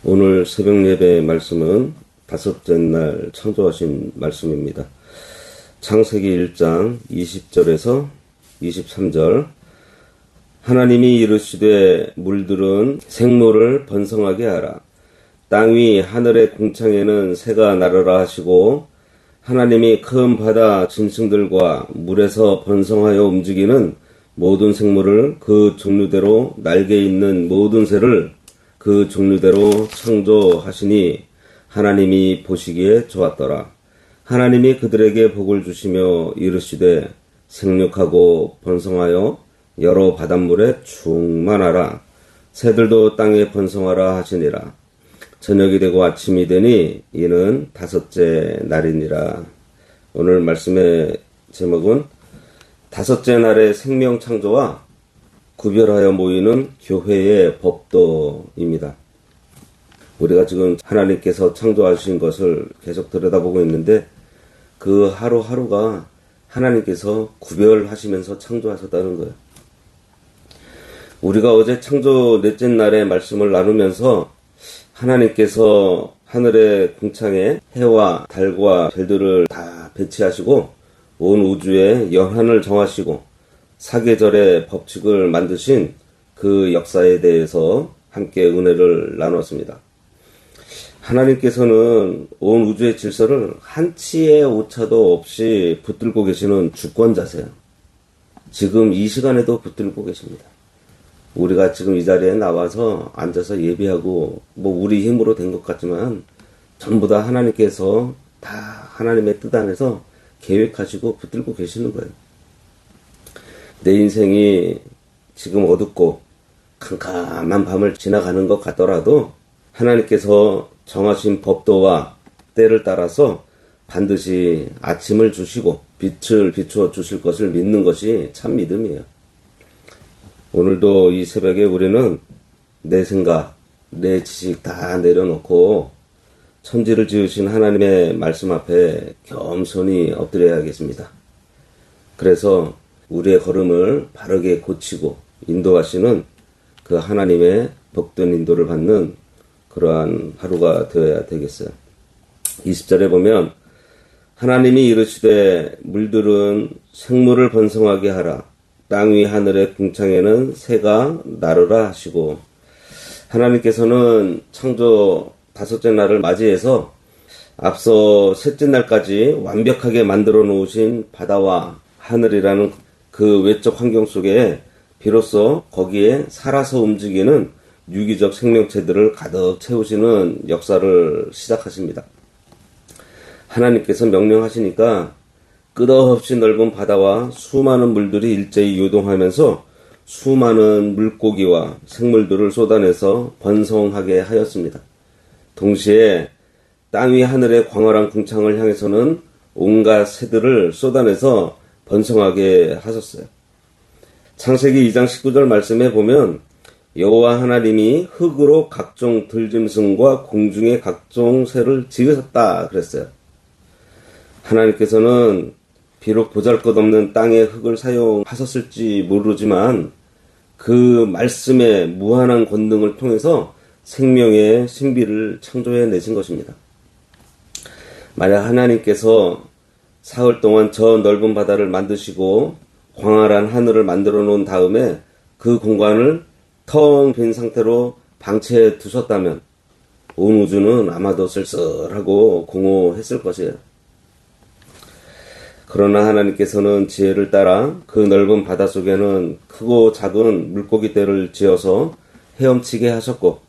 오늘 새벽 예배 말씀은 다섯째 날 창조하신 말씀입니다. 창세기 1장 20절에서 23절. 하나님이 이르시되 물들은 생물을 번성하게 하라. 땅 위 하늘의 궁창에는 새가 나르라 하시고, 하나님이 큰 바다 짐승들과 물에서 번성하여 움직이는 모든 생물을 그 종류대로, 날개 있는 모든 새를 그 종류대로 창조하시니 하나님이 보시기에 좋았더라. 하나님이 그들에게 복을 주시며 이르시되 생육하고 번성하여 여러 바닷물에 충만하라. 새들도 땅에 번성하라 하시니라. 저녁이 되고 아침이 되니 이는 다섯째 날이니라. 오늘 말씀의 제목은 다섯째 날의 생명 창조와 구별하여 모이는 교회의 법도입니다. 우리가 지금 하나님께서 창조하신 것을 계속 들여다보고 있는데, 그 하루하루가 하나님께서 구별하시면서 창조하셨다는 거예요. 우리가 어제 창조 넷째 날의 말씀을 나누면서 하나님께서 하늘의 궁창에 해와 달과 별들을 다 배치하시고 온 우주에 연한을 정하시고 사계절의 법칙을 만드신 그 역사에 대해서 함께 은혜를 나눴습니다. 하나님께서는 온 우주의 질서를 한치의 오차도 없이 붙들고 계시는 주권자세요. 지금 이 시간에도 붙들고 계십니다. 우리가 지금 이 자리에 나와서 앉아서 예배하고 우리 힘으로 된 것 같지만 전부 다 하나님께서 다 하나님의 뜻 안에서 계획하시고 붙들고 계시는 거예요. 내 인생이 지금 어둡고 캄캄한 밤을 지나가는 것 같더라도 하나님께서 정하신 법도와 때를 따라서 반드시 아침을 주시고 빛을 비추어 주실 것을 믿는 것이 참 믿음이에요. 오늘도 이 새벽에 우리는 내 생각, 내 지식 다 내려놓고 천지를 지으신 하나님의 말씀 앞에 겸손히 엎드려야겠습니다. 그래서 우리의 걸음을 바르게 고치고 인도하시는 그 하나님의 복된 인도를 받는 그러한 하루가 되어야 되겠어요. 20절에 보면 하나님이 이르시되 물들은 생물을 번성하게 하라. 땅 위 하늘의 궁창에는 새가 나르라 하시고, 하나님께서는 창조 다섯째 날을 맞이해서 앞서 셋째 날까지 완벽하게 만들어 놓으신 바다와 하늘이라는 그 외적 환경 속에 비로소 거기에 살아서 움직이는 유기적 생명체들을 가득 채우시는 역사를 시작하십니다. 하나님께서 명령하시니까 끝없이 넓은 바다와 수많은 물들이 일제히 요동하면서 수많은 물고기와 생물들을 쏟아내서 번성하게 하였습니다. 동시에 땅 위 하늘의 광활한 궁창을 향해서는 온갖 새들을 쏟아내서 번성하게 하셨어요. 창세기 2장 19절 말씀에 보면 여호와 하나님이 흙으로 각종 들짐승과 공중의 각종 새를 지으셨다 그랬어요. 하나님께서는 비록 보잘것없는 땅의 흙을 사용하셨을지 모르지만 그 말씀의 무한한 권능을 통해서 생명의 신비를 창조해 내신 것입니다. 만약 하나님께서 사흘 동안 저 넓은 바다를 만드시고 광활한 하늘을 만들어 놓은 다음에 그 공간을 텅 빈 상태로 방치해 두셨다면 온 우주는 아마도 쓸쓸하고 공허했을 것이에요. 그러나 하나님께서는 지혜를 따라 그 넓은 바다 속에는 크고 작은 물고기떼를 지어서 헤엄치게 하셨고,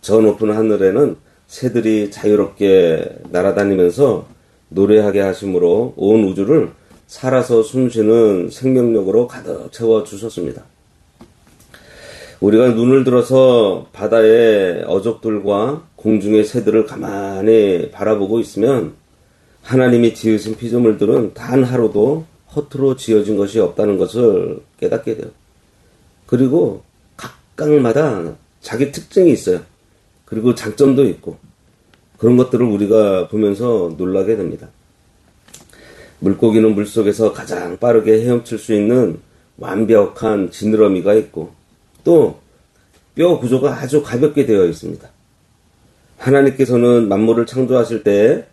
저 높은 하늘에는 새들이 자유롭게 날아다니면서 노래하게 하심으로 온 우주를 살아서 숨쉬는 생명력으로 가득 채워주셨습니다. 우리가 눈을 들어서 바다의 어족들과 공중의 새들을 가만히 바라보고 있으면 하나님이 지으신 피조물들은 단 하루도 허투루 지어진 것이 없다는 것을 깨닫게 돼요. 그리고 각각마다 자기 특징이 있어요. 그리고 장점도 있고, 그런 것들을 우리가 보면서 놀라게 됩니다. 물고기는 물속에서 가장 빠르게 헤엄칠 수 있는 완벽한 지느러미가 있고, 또 뼈 구조가 아주 가볍게 되어 있습니다. 하나님께서는 만물을 창조하실 때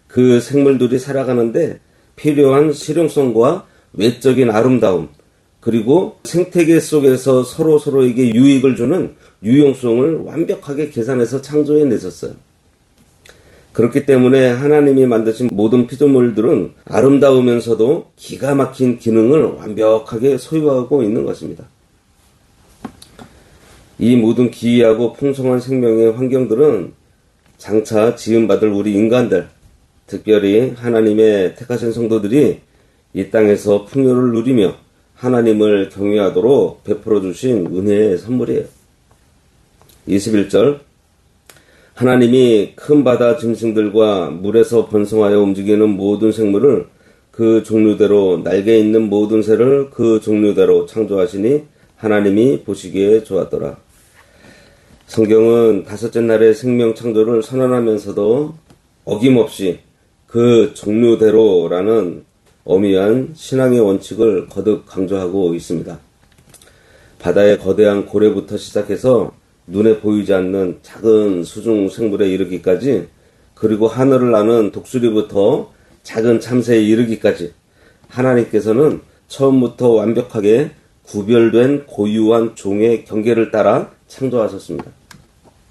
그 생물들이 살아가는데 필요한 실용성과 외적인 아름다움, 그리고 생태계 속에서 서로에게 유익을 주는 유용성을 완벽하게 계산해서 창조해 내셨어요. 그렇기 때문에 하나님이 만드신 모든 피조물들은 아름다우면서도 기가 막힌 기능을 완벽하게 소유하고 있는 것입니다. 이 모든 기이하고 풍성한 생명의 환경들은 장차 지음받을 우리 인간들, 특별히 하나님의 택하신 성도들이 이 땅에서 풍요를 누리며 하나님을 경외하도록 베풀어 주신 은혜의 선물이에요. 21절, 하나님이 큰 바다 짐승들과 물에서 번성하여 움직이는 모든 생물을 그 종류대로, 날개 있는 모든 새를 그 종류대로 창조하시니 하나님이 보시기에 좋았더라. 성경은 다섯째 날의 생명 창조를 선언하면서도 어김없이 그 종류대로라는 엄미한 신앙의 원칙을 거듭 강조하고 있습니다. 바다의 거대한 고래부터 시작해서 눈에 보이지 않는 작은 수중 생물에 이르기까지, 그리고 하늘을 나는 독수리부터 작은 참새에 이르기까지 하나님께서는 처음부터 완벽하게 구별된 고유한 종의 경계를 따라 창조하셨습니다.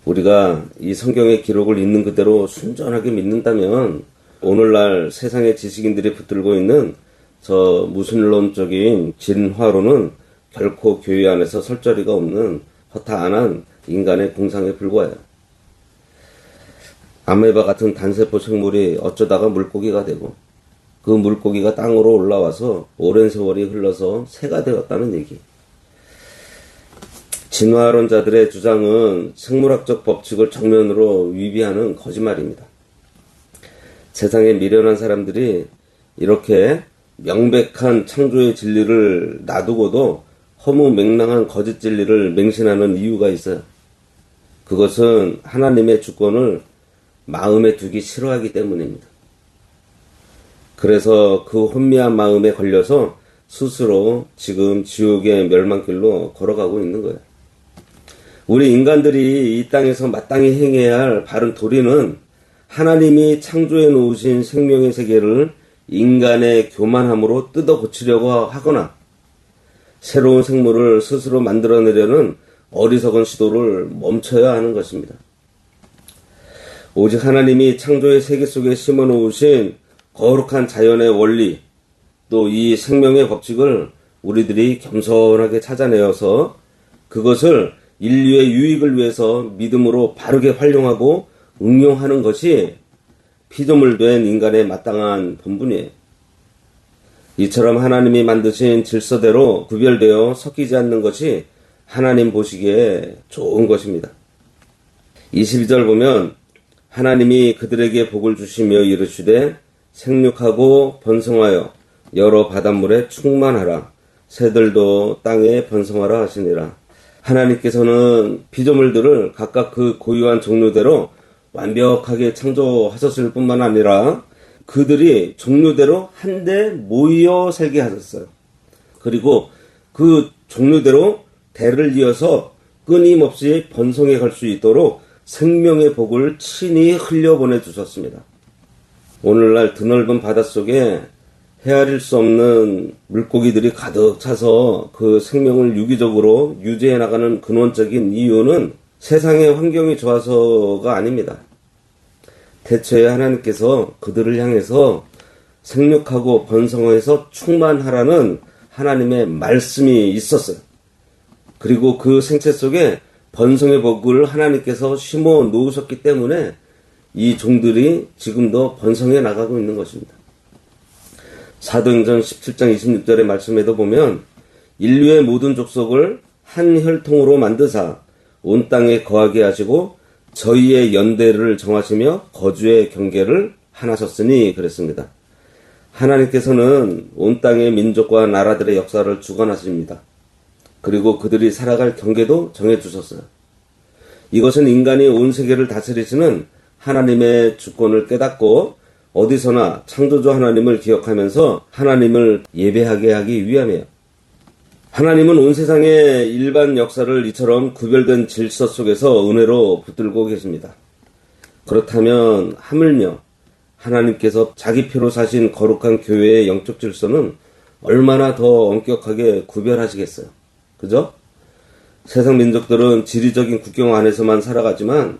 우리가 이 성경의 기록을 있는 그대로 순전하게 믿는다면 오늘날 세상의 지식인들이 붙들고 있는 저 무신론적인 진화론은 결코 교회 안에서 설 자리가 없는 허탄한 인간의 공상에 불과해요. 아메바 같은 단세포 생물이 어쩌다가 물고기가 되고 그 물고기가 땅으로 올라와서 오랜 세월이 흘러서 새가 되었다는 얘기. 진화론자들의 주장은 생물학적 법칙을 정면으로 위배하는 거짓말입니다. 세상에 미련한 사람들이 이렇게 명백한 창조의 진리를 놔두고도 허무맹랑한 거짓 진리를 맹신하는 이유가 있어요. 그것은 하나님의 주권을 마음에 두기 싫어하기 때문입니다. 그래서 그 혼미한 마음에 걸려서 스스로 지금 지옥의 멸망길로 걸어가고 있는 거예요. 우리 인간들이 이 땅에서 마땅히 행해야 할 바른 도리는 하나님이 창조해 놓으신 생명의 세계를 인간의 교만함으로 뜯어 고치려고 하거나 새로운 생물을 스스로 만들어내려는 어리석은 시도를 멈춰야 하는 것입니다. 오직 하나님이 창조의 세계 속에 심어 놓으신 거룩한 자연의 원리, 또 이 생명의 법칙을 우리들이 겸손하게 찾아내어서 그것을 인류의 유익을 위해서 믿음으로 바르게 활용하고 응용하는 것이 피조물 된 인간의 마땅한 본분이에요. 이처럼 하나님이 만드신 질서대로 구별되어 섞이지 않는 것이 하나님 보시기에 좋은 것입니다. 22절 보면 하나님이 그들에게 복을 주시며 이르시되 생육하고 번성하여 여러 바닷물에 충만하라. 새들도 땅에 번성하라 하시니라. 하나님께서는 피조물들을 각각 그 고유한 종류대로 완벽하게 창조하셨을 뿐만 아니라 그들이 종류대로 한데 모여 살게 하셨어요. 그리고 그 종류대로 대를 이어서 끊임없이 번성해 갈 수 있도록 생명의 복을 친히 흘려보내 주셨습니다. 오늘날 드넓은 바닷속에 헤아릴 수 없는 물고기들이 가득 차서 그 생명을 유기적으로 유지해 나가는 근원적인 이유는 세상의 환경이 좋아서가 아닙니다. 대체에 하나님께서 그들을 향해서 생육하고 번성해서 충만하라는 하나님의 말씀이 있었어요. 그리고 그 생체 속에 번성의 복을 하나님께서 심어 놓으셨기 때문에 이 종들이 지금도 번성해 나가고 있는 것입니다. 사도행전 17장 26절의 말씀에도 보면 인류의 모든 족속을 한 혈통으로 만드사 온 땅에 거하게 하시고 저희의 연대를 정하시며 거주의 경계를 하나셨으니 그랬습니다. 하나님께서는 온 땅의 민족과 나라들의 역사를 주관하십니다. 그리고 그들이 살아갈 경계도 정해주셨어요. 이것은 인간이 온 세계를 다스리시는 하나님의 주권을 깨닫고 어디서나 창조주 하나님을 기억하면서 하나님을 예배하게 하기 위함이에요. 하나님은 온 세상의 일반 역사를 이처럼 구별된 질서 속에서 은혜로 붙들고 계십니다. 그렇다면 하물며 하나님께서 자기 피로 사신 거룩한 교회의 영적 질서는 얼마나 더 엄격하게 구별하시겠어요. 그죠? 세상 민족들은 지리적인 국경 안에서만 살아가지만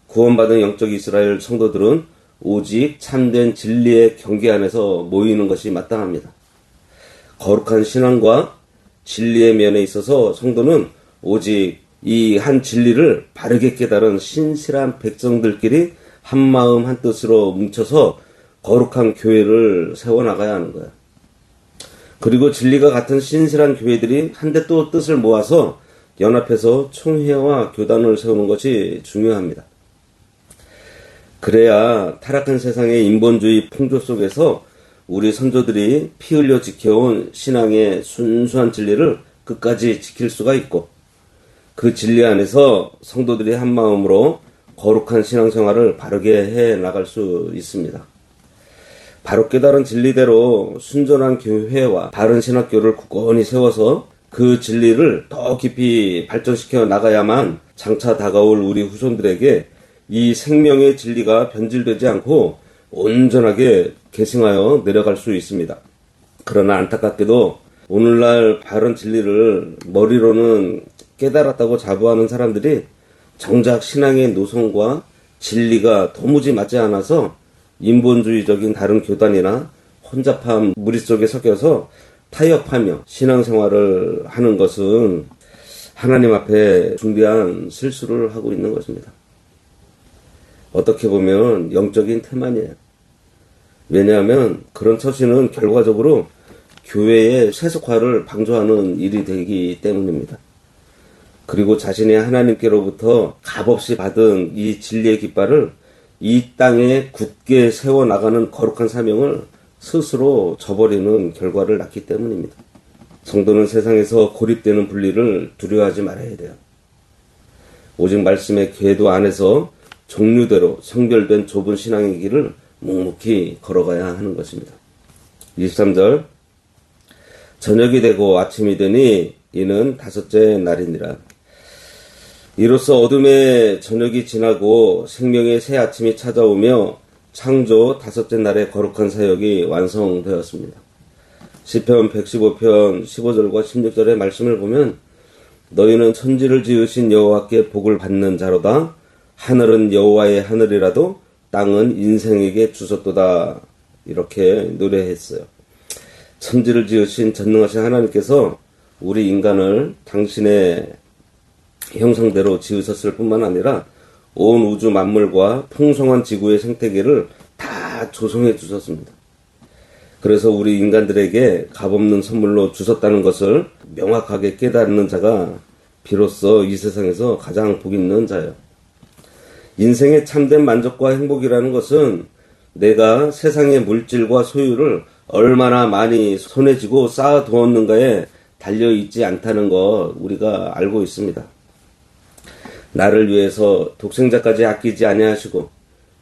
구원받은 영적 이스라엘 성도들은 오직 참된 진리의 경계 안에서 모이는 것이 마땅합니다. 거룩한 신앙과 진리의 면에 있어서 성도는 오직 이 한 진리를 바르게 깨달은 신실한 백성들끼리 한마음 한뜻으로 뭉쳐서 거룩한 교회를 세워나가야 하는 거야. 그리고 진리가 같은 신실한 교회들이 한데 또 뜻을 모아서 연합해서 총회와 교단을 세우는 것이 중요합니다. 그래야 타락한 세상의 인본주의 풍조 속에서 우리 선조들이 피 흘려 지켜온 신앙의 순수한 진리를 끝까지 지킬 수가 있고, 그 진리 안에서 성도들이 한마음으로 거룩한 신앙생활을 바르게 해 나갈 수 있습니다. 바로 깨달은 진리대로 순전한 교회와 바른 신학교를 굳건히 세워서 그 진리를 더 깊이 발전시켜 나가야만 장차 다가올 우리 후손들에게 이 생명의 진리가 변질되지 않고 온전하게 계승하여 내려갈 수 있습니다. 그러나 안타깝게도 오늘날 바른 진리를 머리로는 깨달았다고 자부하는 사람들이 정작 신앙의 노선과 진리가 도무지 맞지 않아서 인본주의적인 다른 교단이나 혼잡한 무리 속에 섞여서 타협하며 신앙생활을 하는 것은 하나님 앞에 중대한 실수를 하고 있는 것입니다. 어떻게 보면 영적인 태만이에요. 왜냐하면 그런 처신은 결과적으로 교회의 세속화를 방조하는 일이 되기 때문입니다. 그리고 자신이 하나님께로부터 값없이 받은 이 진리의 깃발을 이 땅에 굳게 세워나가는 거룩한 사명을 스스로 저버리는 결과를 낳기 때문입니다. 성도는 세상에서 고립되는 분리를 두려워하지 말아야 돼요. 오직 말씀의 궤도 안에서 종류대로 성별된 좁은 신앙의 길을 묵묵히 걸어가야 하는 것입니다. 23절, 저녁이 되고 아침이 되니 이는 다섯째 날이니라. 이로써 어둠의 저녁이 지나고 생명의 새 아침이 찾아오며 창조 다섯째 날의 거룩한 사역이 완성되었습니다. 시편 115편 15절과 16절의 말씀을 보면 너희는 천지를 지으신 여호와께 복을 받는 자로다. 하늘은 여호와의 하늘이라도 땅은 인생에게 주셨도다. 이렇게 노래했어요. 천지를 지으신 전능하신 하나님께서 우리 인간을 당신의 형상대로 지으셨을 뿐만 아니라 온 우주 만물과 풍성한 지구의 생태계를 다 조성해 주셨습니다. 그래서 우리 인간들에게 값없는 선물로 주셨다는 것을 명확하게 깨닫는 자가 비로소 이 세상에서 가장 복 있는 자예요. 인생의 참된 만족과 행복이라는 것은 내가 세상의 물질과 소유를 얼마나 많이 손에 쥐고 쌓아두었는가에 달려있지 않다는 것 우리가 알고 있습니다. 나를 위해서 독생자까지 아끼지 아니하시고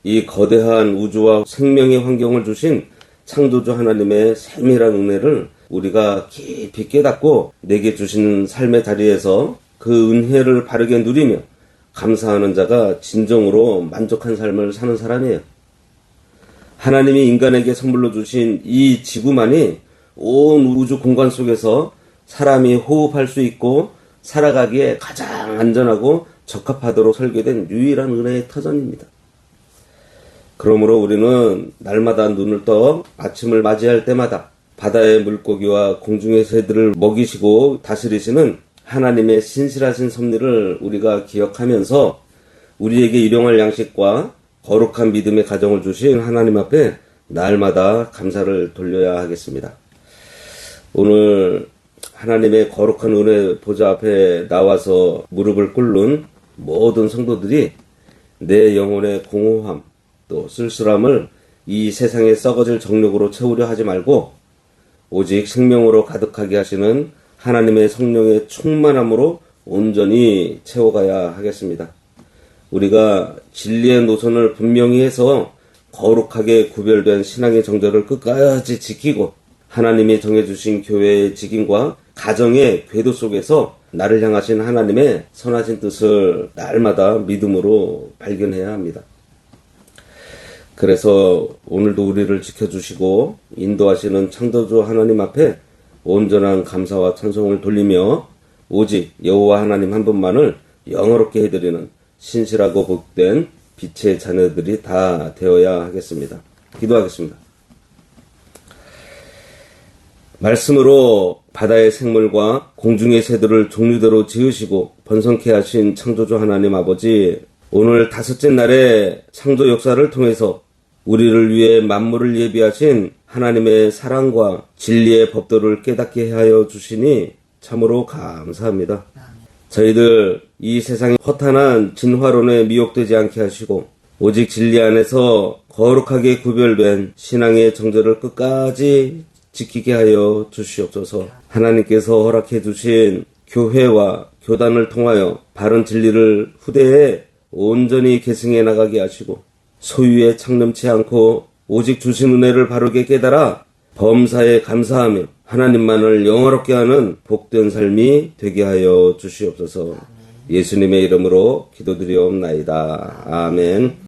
이 거대한 우주와 생명의 환경을 주신 창조주 하나님의 세밀한 은혜를 우리가 깊이 깨닫고 내게 주신 삶의 자리에서 그 은혜를 바르게 누리며 감사하는 자가 진정으로 만족한 삶을 사는 사람이에요. 하나님이 인간에게 선물로 주신 이 지구만이 온 우주 공간 속에서 사람이 호흡할 수 있고 살아가기에 가장 안전하고 적합하도록 설계된 유일한 은혜의 터전입니다. 그러므로 우리는 날마다 눈을 떠 아침을 맞이할 때마다 바다의 물고기와 공중의 새들을 먹이시고 다스리시는 하나님의 신실하신 섭리를 우리가 기억하면서 우리에게 일용할 양식과 거룩한 믿음의 가정을 주신 하나님 앞에 날마다 감사를 돌려야 하겠습니다. 오늘 하나님의 거룩한 은혜 보좌 앞에 나와서 무릎을 꿇는 모든 성도들이 내 영혼의 공허함 또 쓸쓸함을 이 세상에 썩어질 정욕으로 채우려 하지 말고 오직 생명으로 가득하게 하시는 하나님의 성령의 충만함으로 온전히 채워가야 하겠습니다. 우리가 진리의 노선을 분명히 해서 거룩하게 구별된 신앙의 정절을 끝까지 지키고 하나님이 정해주신 교회의 직임과 가정의 궤도 속에서 나를 향하신 하나님의 선하신 뜻을 날마다 믿음으로 발견해야 합니다. 그래서 오늘도 우리를 지켜주시고 인도하시는 창조주 하나님 앞에 온전한 감사와 찬송을 돌리며 오직 여호와 하나님 한 분만을 영어롭게 해드리는 신실하고 복된 빛의 자녀들이 다 되어야 하겠습니다. 기도하겠습니다. 말씀으로 바다의 생물과 공중의 새들을 종류대로 지으시고 번성케 하신 창조주 하나님 아버지, 오늘 다섯째 날의 창조 역사를 통해서 우리를 위해 만물을 예비하신 하나님의 사랑과 진리의 법도를 깨닫게 하여 주시니 참으로 감사합니다. 저희들 이 세상의 허탄한 진화론에 미혹되지 않게 하시고 오직 진리 안에서 거룩하게 구별된 신앙의 정절을 끝까지 지키게 하여 주시옵소서. 하나님께서 허락해 주신 교회와 교단을 통하여 바른 진리를 후대에 온전히 계승해 나가게 하시고 소유에 창념치 않고 오직 주신 은혜를 바르게 깨달아 범사에 감사하며 하나님만을 영화롭게 하는 복된 삶이 되게 하여 주시옵소서. 예수님의 이름으로 기도드리옵나이다. 아멘.